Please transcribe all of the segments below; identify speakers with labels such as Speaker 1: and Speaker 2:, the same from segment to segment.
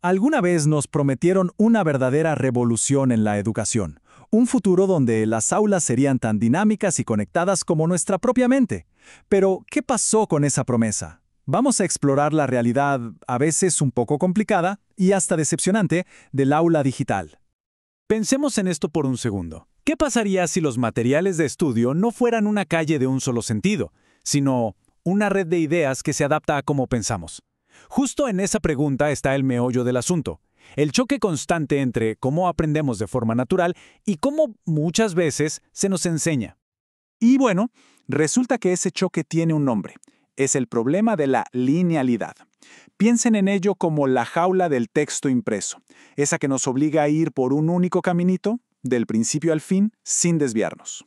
Speaker 1: Alguna vez nos prometieron una verdadera revolución en la educación, un futuro donde las aulas serían tan dinámicas y conectadas como nuestra propia mente. Pero, ¿qué pasó con esa promesa? Vamos a explorar la realidad, a veces un poco complicada y hasta decepcionante, del aula digital.
Speaker 2: Pensemos en esto por un segundo. ¿Qué pasaría si los materiales de estudio no fueran una calle de un solo sentido, sino una red de ideas que se adapta a cómo pensamos? Justo en esa pregunta está el meollo del asunto, el choque constante entre cómo aprendemos de forma natural y cómo muchas veces se nos enseña.
Speaker 3: Y bueno, resulta que ese choque tiene un nombre. Es el problema de la linealidad. Piensen en ello como la jaula del texto impreso, esa que nos obliga a ir por un único caminito, del principio al fin, sin desviarnos.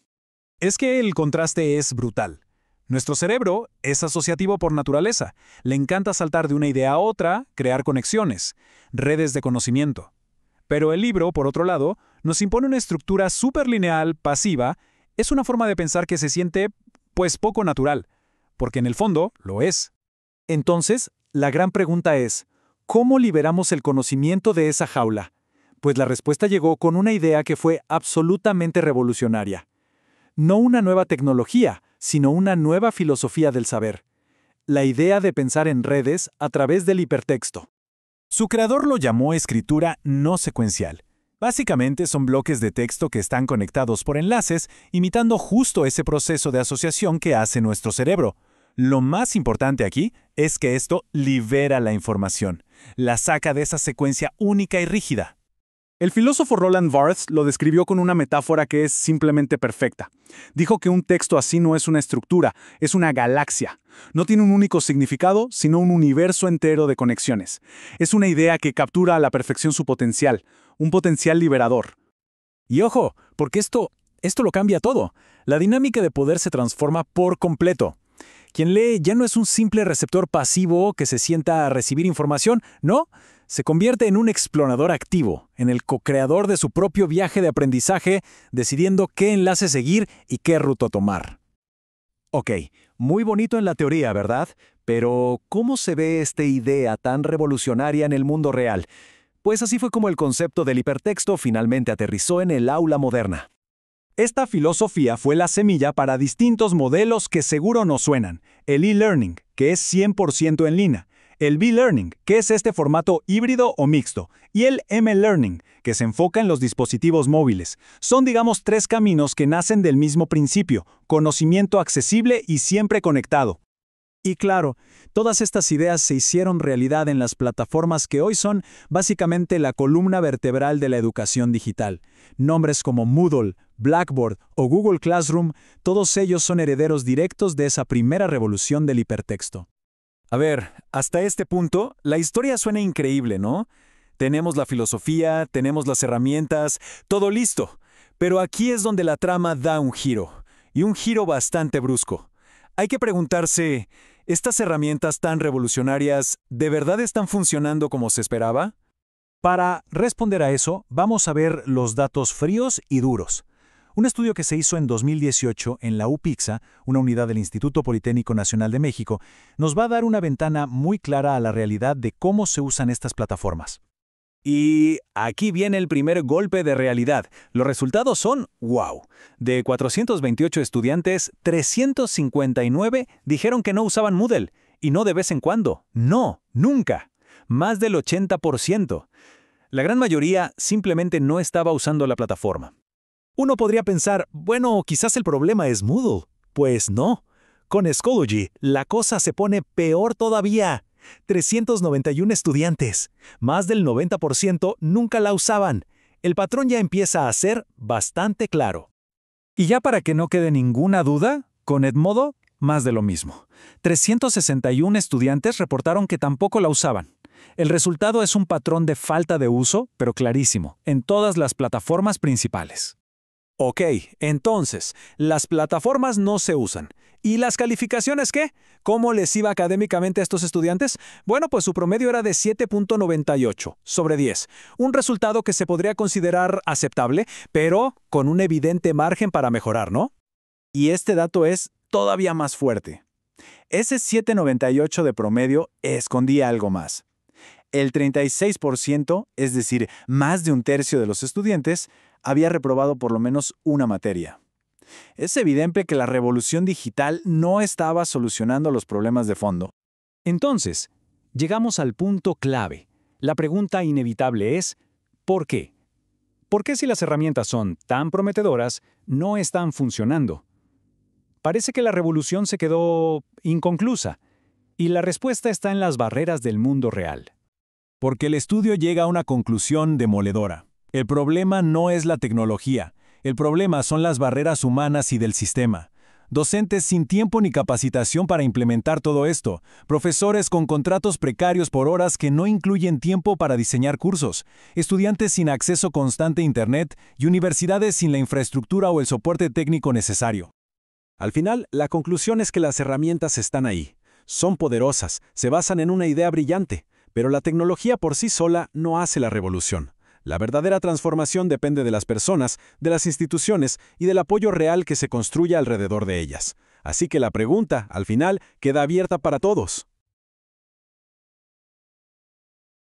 Speaker 2: Es que el contraste es brutal. Nuestro cerebro es asociativo por naturaleza. Le encanta saltar de una idea a otra, crear conexiones, redes de conocimiento. Pero el libro, por otro lado, nos impone una estructura superlineal, pasiva. Es una forma de pensar que se siente, pues, poco natural, porque en el fondo lo es.
Speaker 3: Entonces, la gran pregunta es, ¿cómo liberamos el conocimiento de esa jaula? Pues la respuesta llegó con una idea que fue absolutamente revolucionaria. No una nueva tecnología, sino una nueva filosofía del saber. La idea de pensar en redes a través del hipertexto.
Speaker 2: Su creador lo llamó escritura no secuencial. Básicamente son bloques de texto que están conectados por enlaces, imitando justo ese proceso de asociación que hace nuestro cerebro. Lo más importante aquí es que esto libera la información, la saca de esa secuencia única y rígida.
Speaker 3: El filósofo Roland Barthes lo describió con una metáfora que es simplemente perfecta. Dijo que un texto así no es una estructura, es una galaxia. No tiene un único significado, sino un universo entero de conexiones. Es una idea que captura a la perfección su potencial, un potencial liberador.
Speaker 2: Y ojo, porque esto lo cambia todo. La dinámica de poder se transforma por completo. Quien lee ya no es un simple receptor pasivo que se sienta a recibir información, no, se convierte en un explorador activo, en el co-creador de su propio viaje de aprendizaje, decidiendo qué enlace seguir y qué ruta tomar.
Speaker 1: Ok, muy bonito en la teoría, ¿verdad? Pero, ¿cómo se ve esta idea tan revolucionaria en el mundo real? Pues así fue como el concepto del hipertexto finalmente aterrizó en el aula moderna. Esta filosofía fue la semilla para distintos modelos que seguro nos suenan. El e-learning, que es 100% en línea. El B-learning, que es este formato híbrido o mixto. Y el M-learning, que se enfoca en los dispositivos móviles. Son, digamos, tres caminos que nacen del mismo principio: conocimiento accesible y siempre conectado. Y claro, todas estas ideas se hicieron realidad en las plataformas que hoy son básicamente la columna vertebral de la educación digital. Nombres como Moodle, Blackboard o Google Classroom, todos ellos son herederos directos de esa primera revolución del hipertexto.
Speaker 2: A ver, hasta este punto, la historia suena increíble, ¿no? Tenemos la filosofía, tenemos las herramientas, todo listo. Pero aquí es donde la trama da un giro, y un giro bastante brusco. Hay que preguntarse, ¿estas herramientas tan revolucionarias de verdad están funcionando como se esperaba?
Speaker 1: Para responder a eso, vamos a ver los datos fríos y duros. Un estudio que se hizo en 2018 en la UPIXA, una unidad del Instituto Politécnico Nacional de México, nos va a dar una ventana muy clara a la realidad de cómo se usan estas plataformas. Y aquí viene el primer golpe de realidad. Los resultados son ¡wow! De 428 estudiantes, 359 dijeron que no usaban Moodle. Y no de vez en cuando. No, nunca. Más del 80%. La gran mayoría simplemente no estaba usando la plataforma. Uno podría pensar, bueno, quizás el problema es Moodle. Pues no. Con Schoology, la cosa se pone peor todavía. 391 estudiantes, más del 90% nunca la usaban. El patrón ya empieza a ser bastante claro. Y ya para que no quede ninguna duda, con Edmodo, más de lo mismo. 361 estudiantes reportaron que tampoco la usaban. El resultado es un patrón de falta de uso, pero clarísimo, en todas las plataformas principales. Ok, entonces, las plataformas no se usan. ¿Y las calificaciones qué? ¿Cómo les iba académicamente a estos estudiantes? Bueno, pues su promedio era de 7.98 sobre 10. Un resultado que se podría considerar aceptable, pero con un evidente margen para mejorar, ¿no? Y este dato es todavía más fuerte. Ese 7.98 de promedio escondía algo más.
Speaker 3: El 36%, es decir, más de un tercio de los estudiantes, había reprobado por lo menos una materia. Es evidente que la revolución digital no estaba solucionando los problemas de fondo.
Speaker 2: Entonces, llegamos al punto clave. La pregunta inevitable es, ¿por qué? ¿Por qué si las herramientas son tan prometedoras, no están funcionando? Parece que la revolución se quedó inconclusa, y la respuesta está en las barreras del mundo real.
Speaker 1: Porque el estudio llega a una conclusión demoledora. El problema no es la tecnología, el problema son las barreras humanas y del sistema. Docentes sin tiempo ni capacitación para implementar todo esto, profesores con contratos precarios por horas que no incluyen tiempo para diseñar cursos, estudiantes sin acceso constante a Internet y universidades sin la infraestructura o el soporte técnico necesario. Al final, la conclusión es que las herramientas están ahí. Son poderosas, se basan en una idea brillante, pero la tecnología por sí sola no hace la revolución. La verdadera transformación depende de las personas, de las instituciones y del apoyo real que se construya alrededor de ellas. Así que la pregunta, al final, queda abierta para todos.